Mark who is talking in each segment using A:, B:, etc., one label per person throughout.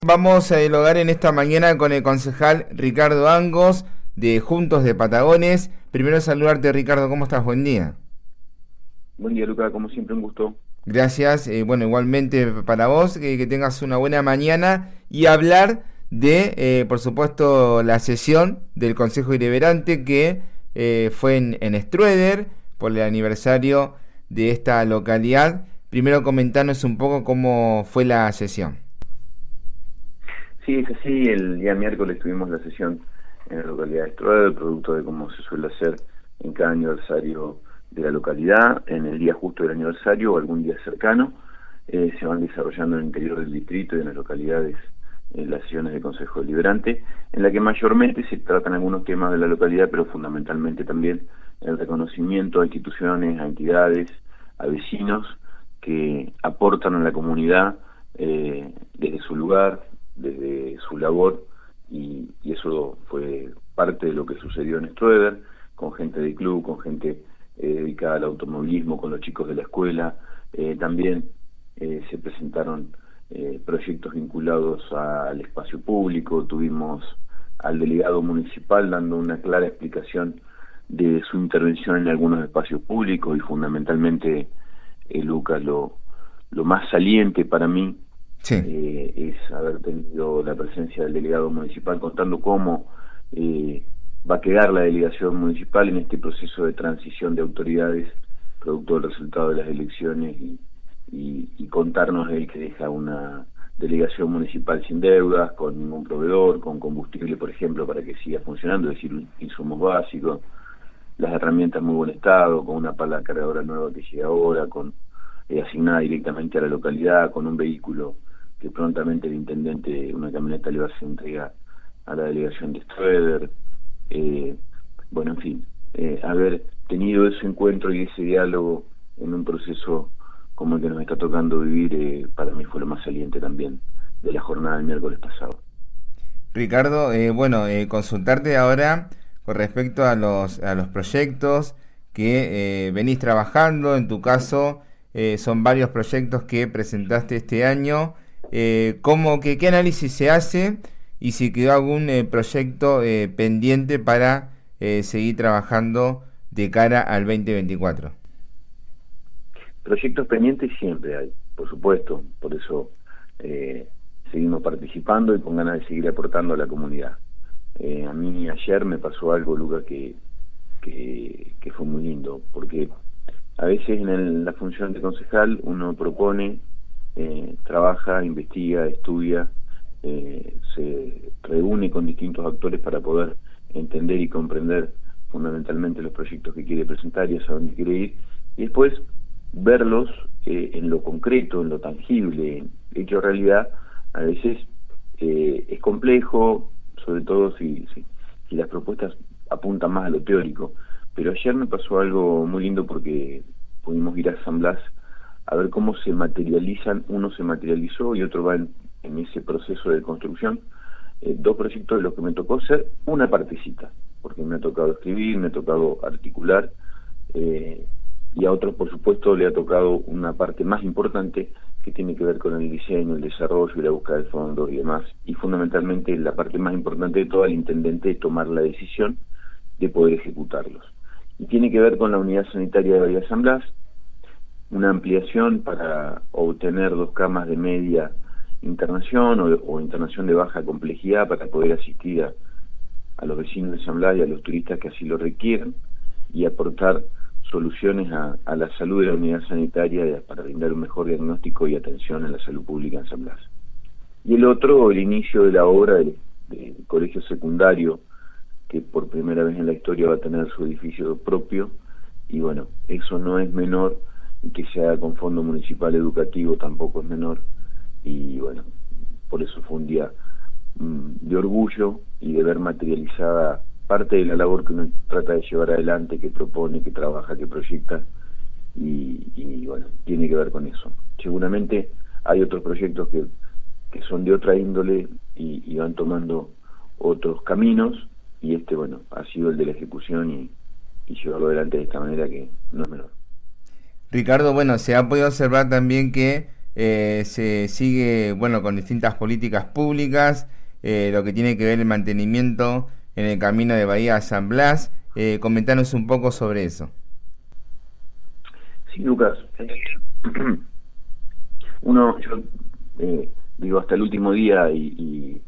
A: Vamos a dialogar en esta mañana con el concejal Ricardo Angos de Juntos de Patagones. Primero saludarte, Ricardo, ¿cómo estás? Buen día.
B: Buen día, Luca, como siempre un gusto.
A: Gracias, bueno, igualmente para vos, que tengas una buena mañana y hablar de, por supuesto, la sesión del Consejo Deliberante que fue en Strueder por el aniversario de esta localidad. Primero comentanos un poco cómo fue la sesión.
B: Sí, es así, el día miércoles tuvimos la sesión en la localidad de Strueder, producto de cómo se suele hacer en cada aniversario de la localidad, en el día justo del aniversario o algún día cercano. Se van desarrollando en el interior del distrito y en las localidades las sesiones del Consejo Deliberante, en la que mayormente se tratan algunos temas de la localidad, pero fundamentalmente también el reconocimiento a instituciones, a entidades, a vecinos que aportan a la comunidad desde su lugar, desde su labor, y eso fue parte de lo que sucedió en Strueder, con gente del club, con gente dedicada al automovilismo, con los chicos de la escuela. También se presentaron proyectos vinculados al espacio público. Tuvimos al delegado municipal dando una clara explicación de su intervención en algunos espacios públicos, y fundamentalmente, Lucas, lo más saliente para mí
A: Sí.
B: es haber tenido la presencia del delegado municipal contando cómo va a quedar la delegación municipal en este proceso de transición de autoridades producto del resultado de las elecciones, y contarnos él que deja una delegación municipal sin deudas, con ningún proveedor, con combustible, por ejemplo, para que siga funcionando, es decir, insumos básicos, las herramientas en muy buen estado, con una pala cargadora nueva que llega ahora, con asignada directamente a la localidad, con un vehículo que prontamente el intendente, una camioneta, le va a hacer entrega a la delegación de Strueder. Bueno, en fin, haber tenido ese encuentro y ese diálogo en un proceso como el que nos está tocando vivir, para mí fue lo más saliente también de la jornada del miércoles pasado.
A: Ricardo, consultarte ahora con respecto a los proyectos que venís trabajando. En tu caso, son varios proyectos que presentaste este año. ¿Qué análisis se hace y si quedó algún proyecto pendiente para seguir trabajando de cara al 2024?
B: Proyectos pendientes siempre hay, por supuesto, por eso seguimos participando y con ganas de seguir aportando a la comunidad. A mí ayer me pasó algo, Luca, que fue muy lindo, porque a veces en la función de concejal uno propone, trabaja, investiga, estudia, se reúne con distintos actores para poder entender y comprender fundamentalmente los proyectos que quiere presentar y hacia dónde quiere ir, y después verlos en lo concreto, en lo tangible, hecho realidad. A veces es complejo, sobre todo si las propuestas apuntan más a lo teórico. Pero ayer me pasó algo muy lindo, porque pudimos ir a San Blas a ver cómo se materializan. Uno se materializó y otro va en ese proceso de construcción. Dos proyectos de los que me tocó ser una partecita, porque me ha tocado escribir, me ha tocado articular, y a otros, por supuesto, le ha tocado una parte más importante que tiene que ver con el diseño, el desarrollo y la búsqueda de fondos y demás, y fundamentalmente la parte más importante de todo, el intendente, de tomar la decisión de poder ejecutarlos. Y tiene que ver con la unidad sanitaria de Bahía San Blas, una ampliación para obtener 2 camas de media internación o internación de baja complejidad para poder asistir a los vecinos de San Blas y a los turistas que así lo requieran, y aportar soluciones a la salud de la unidad sanitaria para brindar un mejor diagnóstico y atención en la salud pública en San Blas. Y el otro, el inicio de la obra del colegio secundario, que por primera vez en la historia va a tener su edificio propio, y bueno, eso no es menor, y que se haga con fondo municipal educativo tampoco es menor, y bueno, por eso fue un día de orgullo y de ver materializada parte de la labor que uno trata de llevar adelante, que propone, que trabaja, que proyecta, y bueno, tiene que ver con eso. Seguramente hay otros proyectos que son de otra índole y van tomando otros caminos, y bueno, ha sido el de la ejecución y llevarlo adelante de esta manera, que no es menor.
A: Ricardo, bueno, se ha podido observar también que se sigue, bueno, con distintas políticas públicas, lo que tiene que ver el mantenimiento en el camino de Bahía a San Blas. Comentanos un poco sobre eso.
B: Sí, Lucas, yo digo hasta el último día y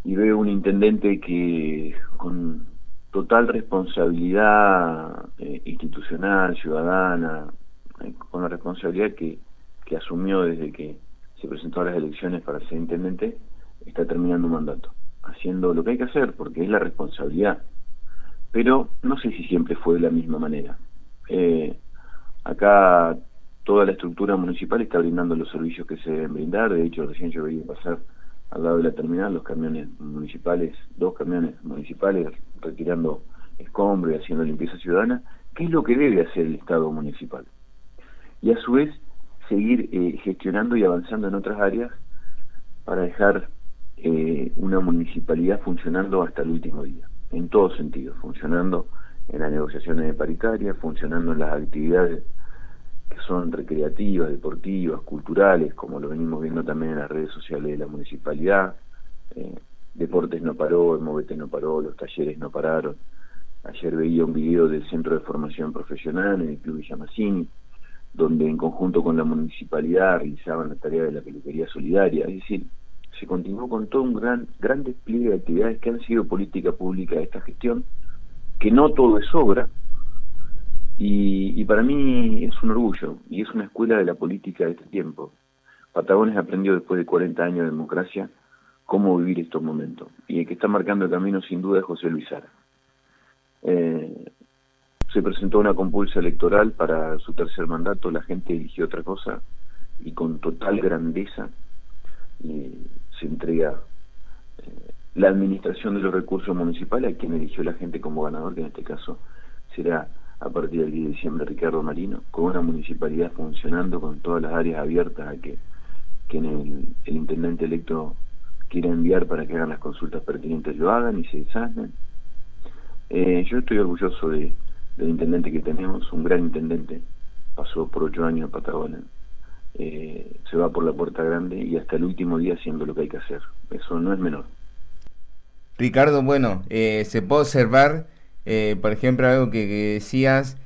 B: veo un intendente que con total responsabilidad institucional, ciudadana, con la responsabilidad que asumió desde que se presentó a las elecciones para ser intendente, está terminando un mandato, haciendo lo que hay que hacer, porque es la responsabilidad. Pero no sé si siempre fue de la misma manera. Acá toda la estructura municipal está brindando los servicios que se deben brindar. De hecho, recién yo veía pasar al lado de la terminal los camiones municipales, 2 camiones municipales retirando escombros y haciendo limpieza ciudadana, que es lo que debe hacer el Estado municipal. Y a su vez seguir gestionando y avanzando en otras áreas para dejar una municipalidad funcionando hasta el último día, en todos sentidos, funcionando en las negociaciones de paritaria, funcionando en las actividades que son recreativas, deportivas, culturales, como lo venimos viendo también en las redes sociales de la municipalidad. Deportes no paró, el Movete no paró, los talleres no pararon. Ayer veía un video del Centro de Formación Profesional en el Club Villa Mazzini, donde en conjunto con la municipalidad realizaban la tarea de la peluquería solidaria. Es decir, se continuó con todo un gran despliegue de actividades que han sido política pública de esta gestión, que no todo es obra, y para mí es un orgullo, y es una escuela de la política de este tiempo. Patagones aprendió después de 40 años de democracia cómo vivir estos momentos, y el que está marcando el camino sin duda es José Luis Sara. Se presentó una compulsa electoral para su tercer mandato, la gente eligió otra cosa, y con total grandeza se entrega la administración de los recursos municipales a quien eligió la gente como ganador, que en este caso será a partir del 10 de diciembre Ricardo Marino, con una municipalidad funcionando, con todas las áreas abiertas a que el intendente electo quiera enviar para que hagan las consultas pertinentes, lo hagan y se desasnen. Yo estoy orgulloso del intendente que tenemos, un gran intendente, pasó por 8 años en Patagones, se va por la puerta grande y hasta el último día haciendo lo que hay que hacer. Eso no es menor.
A: Ricardo, bueno, se puede observar, por ejemplo, algo que decías,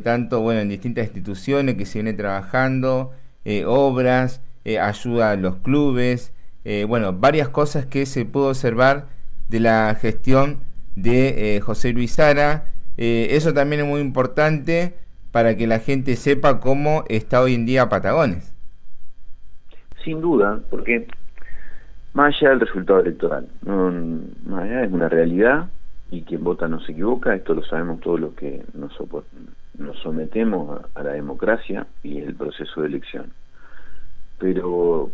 A: tanto bueno en distintas instituciones que se viene trabajando, obras, ayuda a los clubes, bueno, varias cosas que se pudo observar de la gestión de José Luis Sara. Eso también es muy importante para que la gente sepa cómo está hoy en día Patagones.
B: Sin duda, porque más allá del resultado electoral, más allá es una realidad, y quien vota no se equivoca. Esto lo sabemos todos los que nos sometemos a la democracia y el proceso de elección. Pero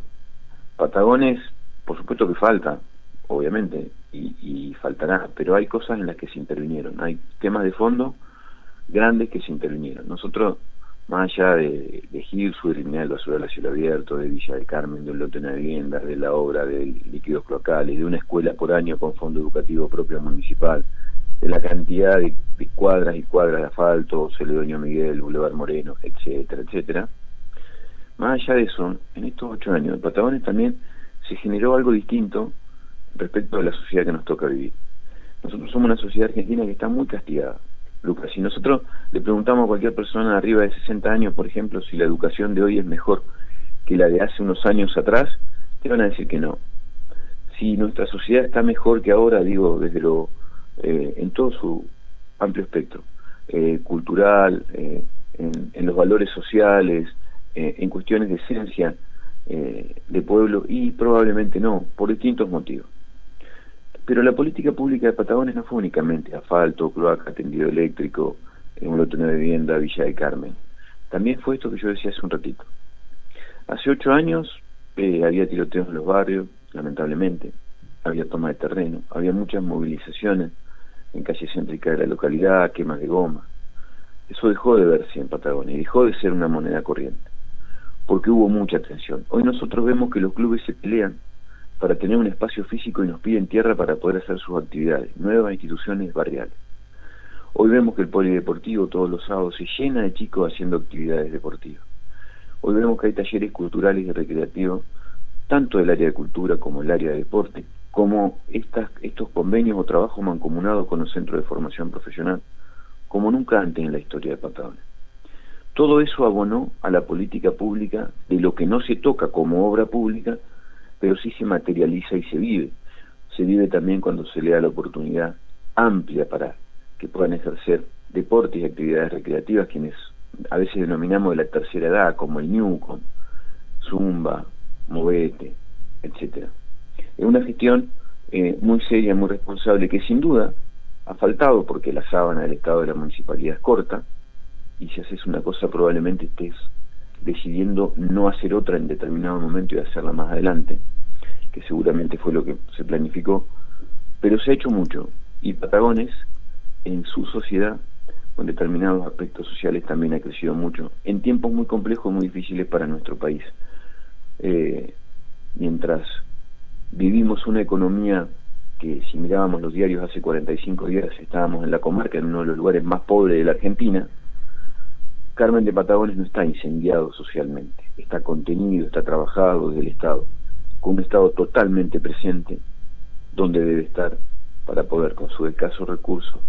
B: Patagones, por supuesto que falta, obviamente, y faltará, pero hay cosas en las que se intervinieron, hay temas de fondo grandes que se intervinieron. Nosotros, más allá de Girsu, de Lineal Basura a Cielo Abierto, de Villa del Carmen, de un lote de vivienda, de la obra de líquidos cloacales, de una escuela por año con fondo educativo propio municipal, de la cantidad de cuadras y cuadras de asfalto, Celedonio Miguel, Boulevard Moreno, etcétera, etcétera. Más allá de eso, en estos 8 años de Patagones también se generó algo distinto respecto a la sociedad que nos toca vivir. Nosotros somos una sociedad argentina que está muy castigada, Lucas. Si nosotros le preguntamos a cualquier persona de arriba de 60 años, por ejemplo, si la educación de hoy es mejor que la de hace unos años atrás, te van a decir que no. Si nuestra sociedad está mejor que ahora, digo, desde en todo su amplio espectro, cultural, en los valores sociales, en cuestiones de esencia de pueblo, y probablemente no, por distintos motivos. Pero la política pública de Patagones no fue únicamente asfalto, cloaca, tendido eléctrico, un lote de vivienda, Villa del Carmen. También fue esto que yo decía hace un ratito. Hace 8 años había tiroteos en los barrios, lamentablemente, había toma de terreno, había muchas movilizaciones en calle céntrica de la localidad, quemas de goma. Eso dejó de verse en Patagonia y dejó de ser una moneda corriente, porque hubo mucha tensión. Hoy nosotros vemos que los clubes se pelean para tener un espacio físico y nos piden tierra para poder hacer sus actividades, nuevas instituciones barriales. Hoy vemos que el polideportivo todos los sábados se llena de chicos haciendo actividades deportivas. Hoy vemos que hay talleres culturales y recreativos, tanto del área de cultura como el área de deporte, como estos convenios o trabajos mancomunados con los centros de formación profesional, como nunca antes en la historia de Patagones. Todo eso abonó a la política pública de lo que no se toca como obra pública, pero sí se materializa y se vive. Se vive también cuando se le da la oportunidad amplia para que puedan ejercer deportes y actividades recreativas, quienes a veces denominamos de la tercera edad, como el Newcom, Zumba, Movete, etcétera. Es una gestión muy seria, muy responsable, que sin duda ha faltado porque la sábana del Estado de la Municipalidad es corta, y si haces una cosa probablemente estés decidiendo no hacer otra en determinado momento y hacerla más adelante, que seguramente fue lo que se planificó, pero se ha hecho mucho, y Patagones en su sociedad, con determinados aspectos sociales, también ha crecido mucho, en tiempos muy complejos, muy difíciles para nuestro país. Mientras vivimos una economía que, si mirábamos los diarios hace 45 días, estábamos en la comarca, en uno de los lugares más pobres de la Argentina, Carmen de Patagones no está incendiado socialmente, está contenido, está trabajado desde el Estado, con un Estado totalmente presente, donde debe estar para poder, con su escaso recurso,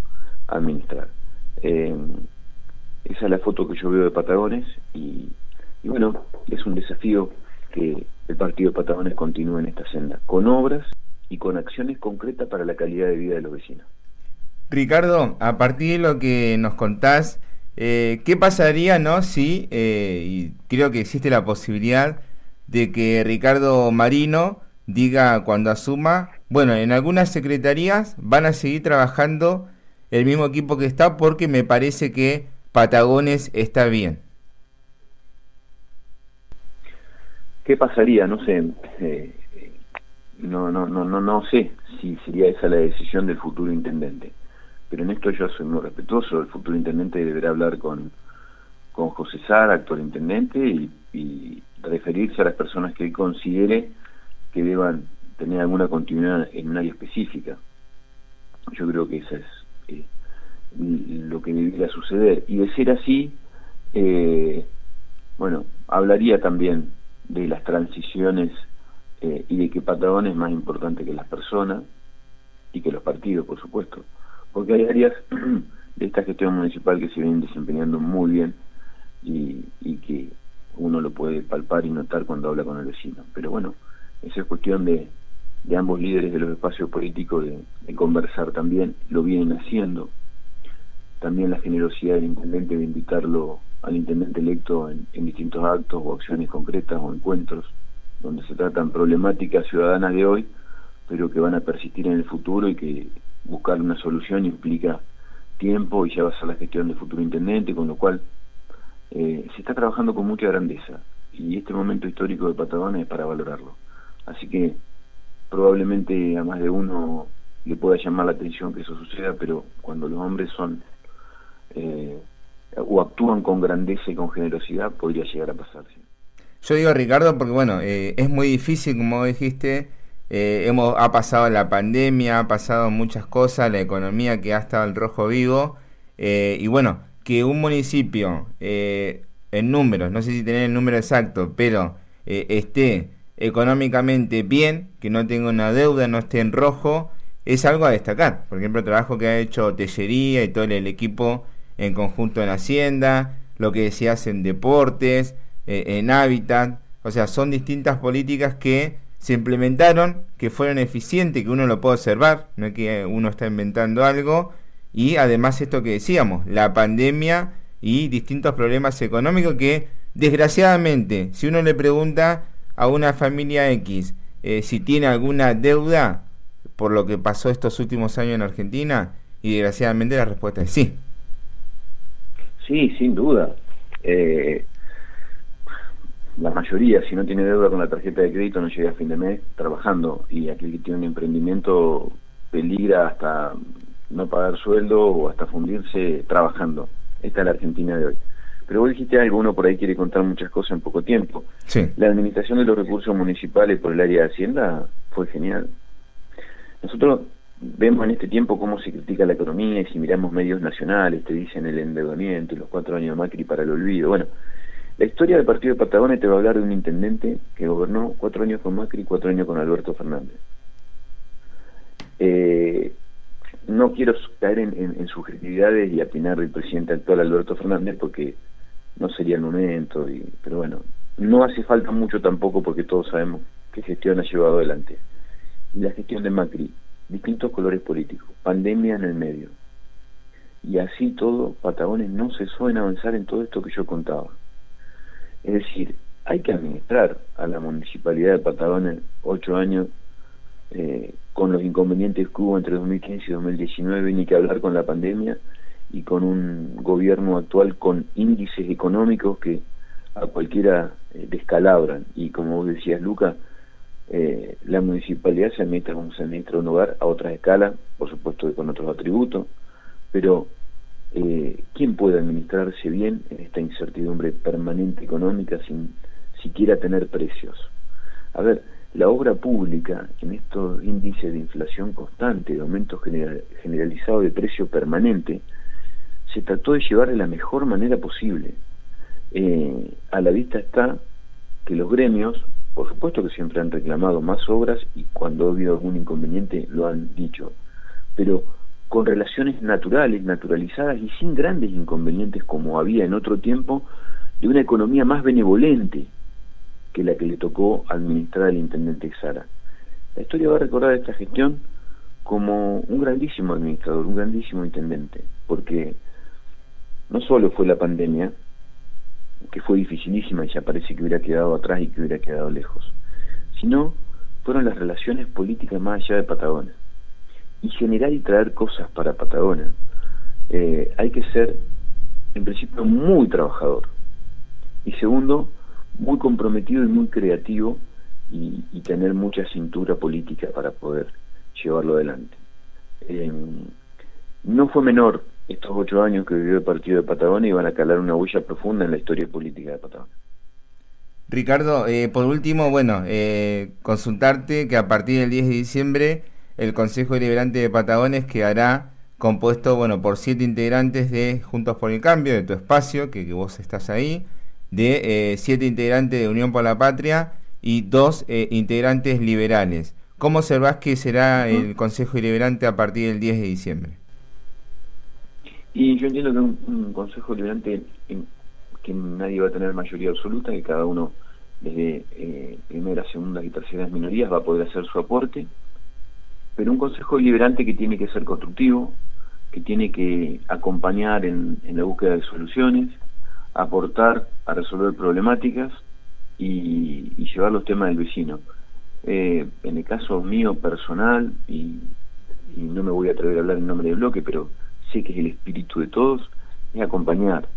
B: administrar. Esa es la foto que yo veo de Patagones, y bueno, es un desafío que el partido de Patagones continúe en esta senda, con obras y con acciones concretas para la calidad de vida de los vecinos.
A: Ricardo, a partir de lo que nos contás, ¿qué pasaría, no, si, y creo que existe la posibilidad de que Ricardo Marino diga cuando asuma, bueno, en algunas secretarías van a seguir trabajando el mismo equipo que está porque me parece que Patagones está bien?
B: ¿Qué pasaría? No sé, no sé si sería esa la decisión del futuro intendente, pero en esto yo soy muy respetuoso. El futuro intendente deberá hablar con José Sara, actual intendente, y referirse a las personas que él considere que deban tener alguna continuidad en un área específica. Yo creo que eso es lo que debería suceder, y de ser así, bueno, hablaría también de las transiciones y de que Patagones es más importante que las personas y que los partidos, por supuesto, porque hay áreas de esta gestión municipal que se vienen desempeñando muy bien y que uno lo puede palpar y notar cuando habla con el vecino. Pero bueno, esa es cuestión de ambos líderes de los espacios políticos de conversar también. Lo vienen haciendo. También la generosidad del intendente de invitarlo al intendente electo en distintos actos o acciones concretas o encuentros donde se tratan problemáticas ciudadanas de hoy, pero que van a persistir en el futuro, y que buscar una solución implica tiempo, y ya va a ser la gestión del futuro intendente, con lo cual se está trabajando con mucha grandeza, y este momento histórico de Patagones es para valorarlo. Así que probablemente a más de uno le pueda llamar la atención que eso suceda, pero cuando los hombres son o actúan con grandeza y con generosidad, podría llegar a pasarse.
A: Yo digo, Ricardo, porque bueno, es muy difícil, como dijiste, ha pasado la pandemia, ha pasado muchas cosas, la economía que ha estado al rojo vivo, y bueno, que un municipio en números, no sé si tener el número exacto, pero esté económicamente bien, que no tenga una deuda, no esté en rojo, es algo a destacar. Por ejemplo, el trabajo que ha hecho Tellería y todo el equipo en conjunto en Hacienda, lo que se hace en deportes, en hábitat, o sea, son distintas políticas que se implementaron, que fueron eficientes, que uno lo puede observar, no es que uno está inventando algo, y además esto que decíamos, la pandemia y distintos problemas económicos que, desgraciadamente, si uno le pregunta a una familia X si tiene alguna deuda por lo que pasó estos últimos años en Argentina, y desgraciadamente la respuesta es sí.
B: Sí, sin duda. La mayoría, si no tiene deuda con la tarjeta de crédito, no llega a fin de mes trabajando, y aquel que tiene un emprendimiento peligra hasta no pagar sueldo o hasta fundirse trabajando. Esta es la Argentina de hoy. Pero vos dijiste algo, uno por ahí quiere contar muchas cosas en poco tiempo.
A: Sí.
B: La administración de los recursos municipales por el área de Hacienda fue genial. Nosotros vemos en este tiempo cómo se critica la economía, y si miramos medios nacionales te dicen el endeudamiento y los 4 años de Macri para el olvido. Bueno, La historia del partido de Patagones te va a hablar de un intendente que gobernó 4 años con Macri y 4 años con Alberto Fernández. No quiero caer en subjetividades y opinar del presidente actual Alberto Fernández porque no sería el momento, pero bueno, no hace falta mucho tampoco porque todos sabemos qué gestión ha llevado adelante. Y la gestión de Macri, distintos colores políticos, pandemia en el medio. Y así todo, Patagones no cesó en avanzar en todo esto que yo contaba. Es decir, hay que administrar a la municipalidad de Patagones 8 años con los inconvenientes que hubo entre 2015 y 2019, ni que hablar con la pandemia y con un gobierno actual con índices económicos que a cualquiera descalabran. Y como vos decías, Luca, la municipalidad se administra como se administra un hogar a otras escalas, por supuesto con otros atributos, pero ¿quién puede administrarse bien en esta incertidumbre permanente económica sin siquiera tener precios? A ver, la obra pública en estos índices de inflación constante, de aumento generalizado de precio permanente, se trató de llevar de la mejor manera posible. A la vista está que los gremios, por supuesto que siempre han reclamado más obras y cuando ha habido algún inconveniente lo han dicho, pero con relaciones naturales, naturalizadas y sin grandes inconvenientes como había en otro tiempo, de una economía más benevolente que la que le tocó administrar al intendente Exara. La historia va a recordar esta gestión como un grandísimo administrador, un grandísimo intendente, porque no solo fue la pandemia, que fue dificilísima y ya parece que hubiera quedado atrás y que hubiera quedado lejos, sino fueron las relaciones políticas más allá de Patagones. Y generar y traer cosas para Patagonia. Hay que ser, en principio, muy trabajador. Y segundo, muy comprometido y muy creativo y tener mucha cintura política para poder llevarlo adelante. No fue menor estos 8 años que vivió el partido de Patagonia y van a calar una huella profunda en la historia política de Patagonia.
A: Ricardo, por último, consultarte que a partir del 10 de diciembre el Consejo Deliberante de Patagones quedará compuesto, por 7 integrantes de Juntos por el Cambio, de tu espacio, que vos estás ahí, de 7 integrantes de Unión por la Patria y 2 integrantes liberales. ¿Cómo observás que será el Consejo Deliberante a partir del 10 de diciembre?
B: Y yo entiendo que un Consejo Deliberante que nadie va a tener mayoría absoluta, que cada uno desde primeras, segundas y terceras minorías va a poder hacer su aporte, pero un Consejo Deliberante que tiene que ser constructivo, que tiene que acompañar en la búsqueda de soluciones, aportar a resolver problemáticas y llevar los temas del vecino. En el caso mío personal, y no me voy a atrever a hablar en nombre del bloque, pero sé que es el espíritu de todos, es acompañar.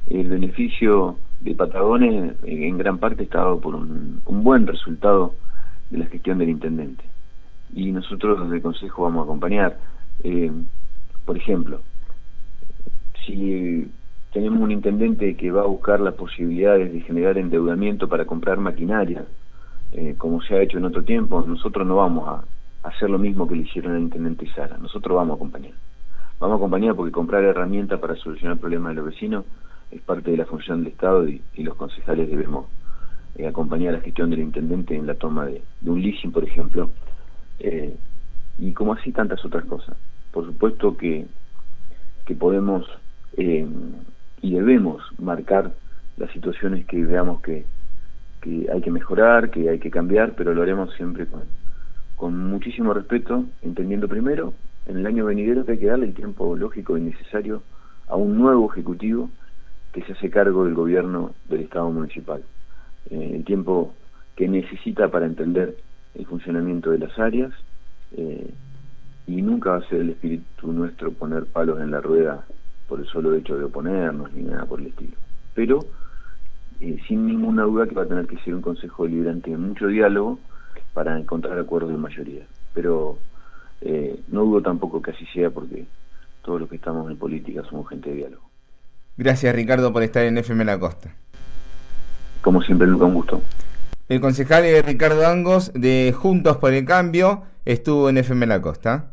B: El beneficio de Patagones en gran parte está dado por un buen resultado de la gestión del intendente. Y nosotros desde el Consejo vamos a acompañar. Por ejemplo, si tenemos un intendente que va a buscar las posibilidades de generar endeudamiento para comprar maquinaria, como se ha hecho en otro tiempo, nosotros no vamos a hacer lo mismo que le hicieron al intendente Exara. Nosotros vamos a acompañar. Vamos a acompañar porque comprar herramientas para solucionar problemas de los vecinos es parte de la función del Estado y los concejales debemos acompañar la gestión del intendente en la toma de un leasing, por ejemplo, y como así tantas otras cosas. Por supuesto que podemos y debemos marcar las situaciones que veamos que hay que mejorar, que hay que cambiar, pero lo haremos siempre con muchísimo respeto, entendiendo primero en el año venidero que hay que darle el tiempo lógico y necesario a un nuevo ejecutivo que se hace cargo del gobierno del Estado municipal, el tiempo que necesita para entender el funcionamiento de las áreas, y nunca va a ser el espíritu nuestro poner palos en la rueda por el solo hecho de oponernos ni nada por el estilo, pero sin ninguna duda que va a tener que ser un Consejo Deliberante de mucho diálogo para encontrar acuerdos de mayoría, pero no dudo tampoco que así sea porque todos los que estamos en política somos gente de diálogo.
A: Gracias, Ricardo, por estar en FM La Costa.
B: Como siempre, Luca, un gusto.
A: El concejal Ricardo Angos de Juntos por el Cambio estuvo en FM La Costa.